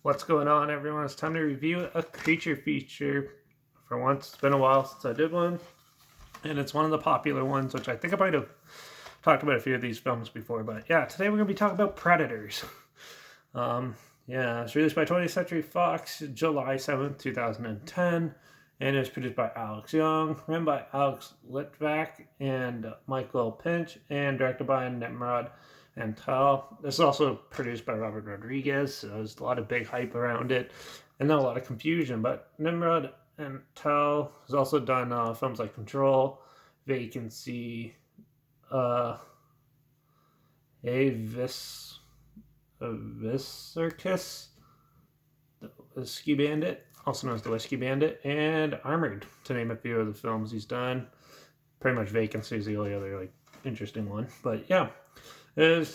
What's going on, everyone? It's time to review a creature feature. For once, it's been a while since I did one, and it's one of the popular ones, which I think I might have talked about a few of these films before. But yeah, today we're going to be talking about Predators. It's released by 20th Century Fox July 7th, 2010, and it was produced by Alex Young, written by Alex Litvak and Michael Pinch, and directed by Nimrod and Tal. This is also produced by Robert Rodriguez, so there's a lot of big hype around it, and not a lot of confusion. But Nimrod and Tal has also done films like Control, Vacancy, Avis, Viscerkis, the Whiskey Bandit, also known as the Whiskey Bandit, and Armored, to name a few of the films he's done. Pretty much Vacancy is the only other interesting one, but yeah. It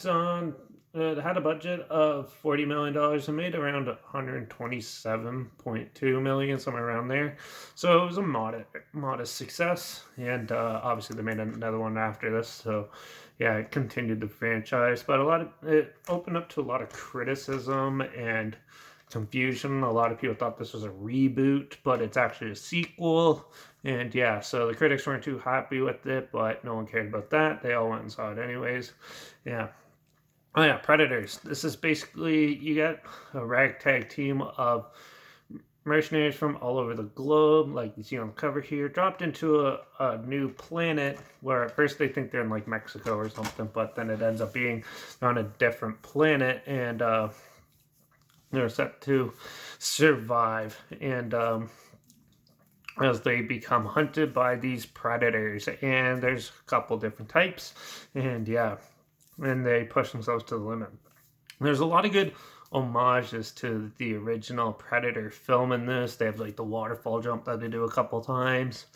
had a budget of $40 million and made around $127.2 million, somewhere around there. So it was a modest success, and obviously they made another one after this. So yeah, it continued the franchise, but it opened up to a lot of criticism and confusion. A lot of people thought this was a reboot, but it's actually a sequel. And yeah, so the critics weren't too happy with it, but no one cared about that. They all went and saw it anyways. Yeah. Oh yeah, Predators. This is basically, you get a ragtag team of mercenaries from all over the globe, like you see on the cover here, dropped into a new planet where at first they think they're in Mexico or something, but then it ends up being on a different planet, and they're set to survive. And as they become hunted by these predators, and there's a couple different types, and yeah, and they push themselves to the limit. There's a lot of good homages to the original Predator film in this. They have the waterfall jump that they do a couple times.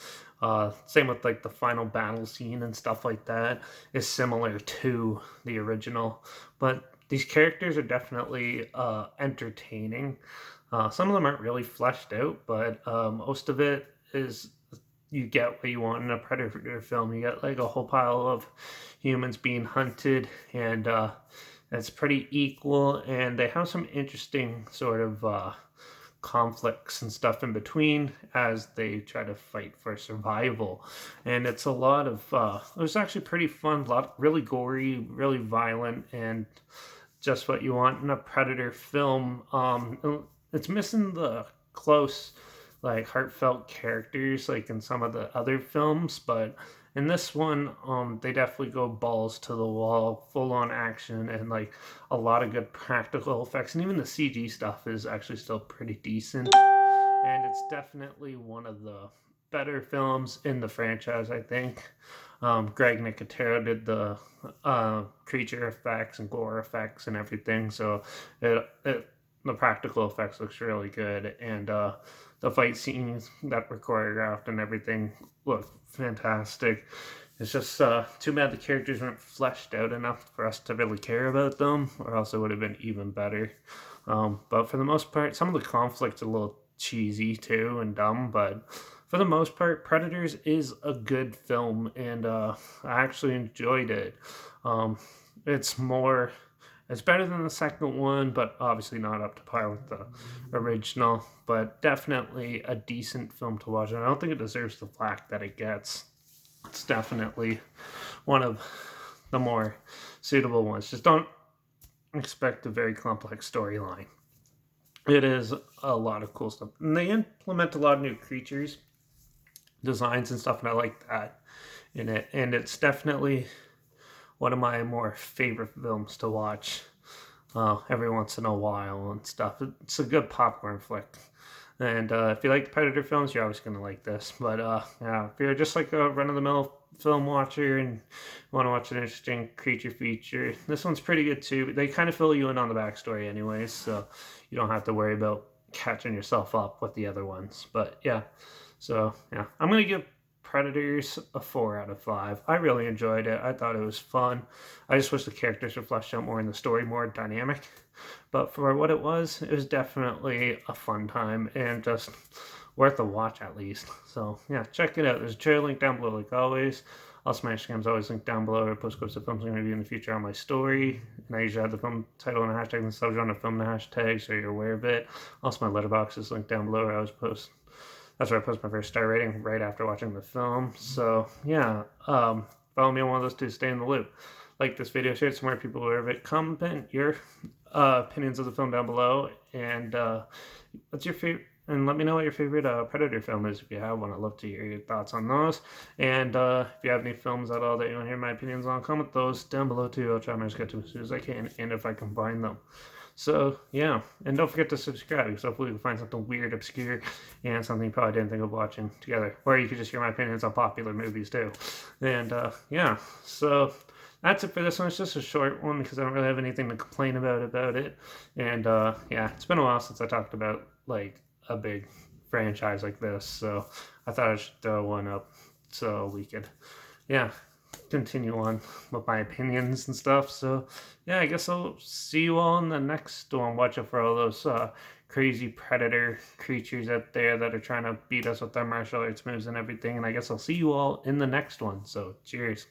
Same with the final battle scene and stuff like that is similar to the original. But these characters are definitely entertaining. Some of them aren't really fleshed out, but most of it is you get what you want in a Predator film. You get a whole pile of humans being hunted, and it's pretty equal, and they have some interesting sort of conflicts and stuff in between as they try to fight for survival. And it's a lot of it was actually pretty fun, really gory, really violent, and just what you want in a Predator film. It's missing the close, heartfelt characters like in some of the other films, but in this one, they definitely go balls to the wall, full on action, and a lot of good practical effects, and even the CG stuff is actually still pretty decent. And it's definitely one of the better films in the franchise, I think. Greg Nicotero did the creature effects and gore effects and everything, so the practical effects looks really good, and the fight scenes that were choreographed and everything look fantastic. It's just too bad the characters weren't fleshed out enough for us to really care about them, or else it would have been even better. But for the most part, some of the conflict's a little cheesy too and dumb, but for the most part, Predators is a good film, and I actually enjoyed it. It's better than the second one, but obviously not up to par with the original, but definitely a decent film to watch, and I don't think it deserves the flack that it gets. It's definitely one of the more suitable ones. Just don't expect a very complex storyline. It is a lot of cool stuff, and they implement a lot of new creatures, designs and stuff, and I like that in it. And it's definitely one of my more favorite films to watch every once in a while and stuff. It's a good popcorn flick. And if you like the Predator films, you're always going to like this. But yeah, if you're just a run-of-the-mill film watcher and want to watch an interesting creature feature, this one's pretty good too. They kind of fill you in on the backstory anyways, so you don't have to worry about catching yourself up with the other ones. But yeah, so yeah, I'm going to give Predators a 4 out of 5. I really enjoyed it. I thought it was fun. I just wish the characters were fleshed out more and the story more dynamic. But for what it was definitely a fun time and just worth a watch at least. So yeah, check it out. There's a trailer link down below like always. Also, my Instagram's always linked down below. I post clips of films I'm going to review in the future on my story. And I usually have the film title and a hashtag and the subject on the film and the hashtag so you're aware of it. Also, my Letterbox is linked down below where I always post. That's where I post my first star rating right after watching the film. So, yeah, follow me on one of those two to stay in the loop. Like this video, share it so more people are aware of it. Comment your opinions of the film down below. And what's your favorite? And let me know what your favorite Predator film is if you have one. I'd love to hear your thoughts on those. And if you have any films at all that you want to hear my opinions on, comment those down below too. I'll try my best to get to them as soon as I can, and if I can find them. So, yeah. And don't forget to subscribe, because hopefully we can find something weird, obscure, and something you probably didn't think of watching together. Or you could just hear my opinions on popular movies too. And, yeah. So that's it for this one. It's just a short one because I don't really have anything to complain about it. And yeah, it's been a while since I talked about like a big franchise like this, so I thought I should throw one up so we could, yeah, continue on with my opinions and stuff. So yeah, I guess I'll see you all in the next one. Watch out for all those crazy predator creatures out there that are trying to beat us with their martial arts moves and everything. And I guess I'll see you all in the next one. So cheers.